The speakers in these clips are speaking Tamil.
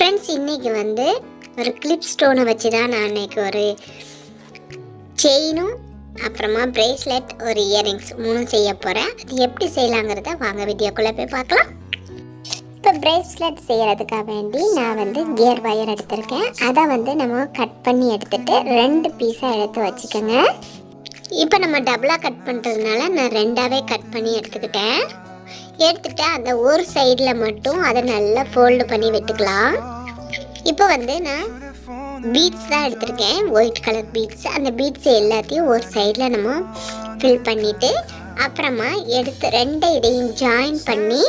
ஃப்ரெண்ட்ஸ், இன்றைக்கி வந்து ஒரு கிளிப் ஸ்டோனை வச்சு தான் நான் இன்றைக்கி ஒரு செயினும் அப்புறமா ப்ரேஸ்லெட் ஒரு இயரிங்ஸ் 3 செய்ய போகிறேன். அது எப்படி செய்யலாங்கிறத வாங்க வீடியோக்குள்ளே போய் பார்க்கலாம். இப்போ ப்ரேஸ்லெட் செய்கிறதுக்காக வேண்டி நான் வந்து கியர் வயர் எடுத்திருக்கேன். அதை வந்து நம்ம கட் பண்ணி எடுத்துகிட்டு 2 பீஸாக எடுத்து வச்சுக்கோங்க. இப்போ நம்ம டபுளாக கட் பண்ணுறதுனால நான் 2ஆகவே கட் பண்ணி எடுத்துக்கிட்டேன். எடுத்துகிட்டு அந்த ஒரு சைடில் மட்டும் அதை நல்லா ஃபோல்டு பண்ணி விட்டுக்கலாம். இப்போ வந்து நான் பீட்ஸ் தான் எடுத்திருக்கேன், ஒயிட் கலர் பீட்ஸ். அந்த பீட்ஸ் எல்லாத்தையும் ஒரு சைடில் நம்ம ஃபில் பண்ணிவிட்டு அப்புறமா எடுத்து 2 இதையும் ஜாயின் பண்ணி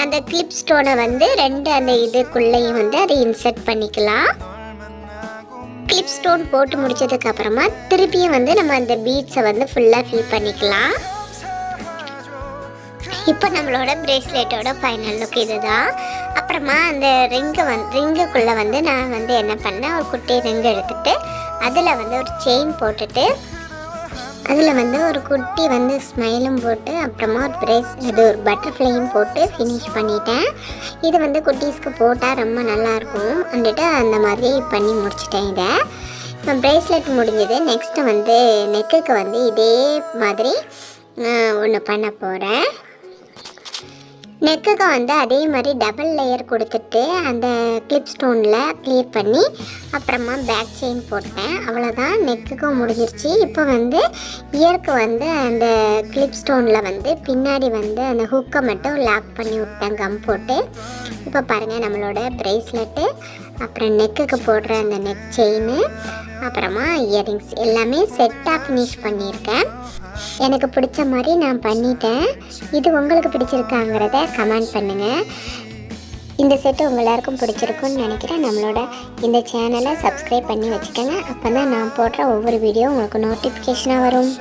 அந்த கிளிப் ஸ்டோனை வந்து 2 அந்த இதுக்குள்ளேயும் வந்து அதை இன்சர்ட் பண்ணிக்கலாம். கிளிப் ஸ்டோன் போட்டு முடிச்சதுக்கு அப்புறமா திருப்பியும் வந்து நம்ம அந்த பீட்ஸை வந்து ஃபுல்லாக ஃபில் பண்ணிக்கலாம். இப்போ நம்மளோட ப்ரேஸ்லெட்டோட ஃபைனல் லுக் இதுதான். அப்புறமா அந்த ரிங்குக்குள்ளே வந்து நான் வந்து என்ன பண்ணேன், ஒரு குட்டி ரிங்கு எடுத்துகிட்டு அதில் வந்து ஒரு செயின் போட்டுட்டு அதில் வந்து ஒரு குட்டி வந்து ஸ்மைலும் போட்டு அப்புறமா ஒரு பட்டர்ஃப்ளையும் போட்டு ஃபினிஷ் பண்ணிட்டேன். இது வந்து குட்டீஸ்க்கு போட்டால் ரொம்ப நல்லாயிருக்கும் வந்துட்டு அந்த மாதிரி பண்ணி முடிச்சிட்டேன். இதை இப்போ ப்ரேஸ்லெட் முடிஞ்சது. நெக்ஸ்ட்டு வந்து நெக்குக்கு வந்து இதே மாதிரி ஒன்று பண்ண போகிறேன். நெக்குக்கு வந்து அதே மாதிரி டபுள் லேயர் கொடுத்துட்டு அந்த கிளிப் ஸ்டோனில் கிளியர் பண்ணி அப்புறமா பேக் செயின் போட்டேன். அவ்வளோதான், நெக்குக்கும் முடிஞ்சிருச்சு. இப்போ வந்து இயருக்கு வந்து அந்த கிளிப் ஸ்டோனில் வந்து பின்னாடி வந்து அந்த ஹுக்கை மட்டும் லாக் பண்ணி விட்டேன் கம் போட்டு. இப்போ பாருங்கள், நம்மளோட ப்ரேஸ்லெட்டு அப்புறம் நெக்குக்கு போடுற அந்த நெக் செயின் அப்புறமா இயரிங்ஸ் எல்லாமே செட்டாக ஃபினிஷ் பண்ணியிருக்கேன். எனக்கு பிடிச்ச மாதிரி நான் பண்ணிட்டேன். இது உங்களுக்கு பிடிச்சிருக்காங்கிறத கமெண்ட் பண்ணுங்கள். இந்த செட்டு உங்கள் எல்லாருக்கும் பிடிச்சிருக்குன்னு நினைக்கிறேன். நம்மளோட இந்த சேனலை சப்ஸ்கிரைப் பண்ணி வச்சுக்கோங்க. அப்போ தான் நான் போடுற ஒவ்வொரு வீடியோ உங்களுக்கு நோட்டிஃபிகேஷனாக வரும்.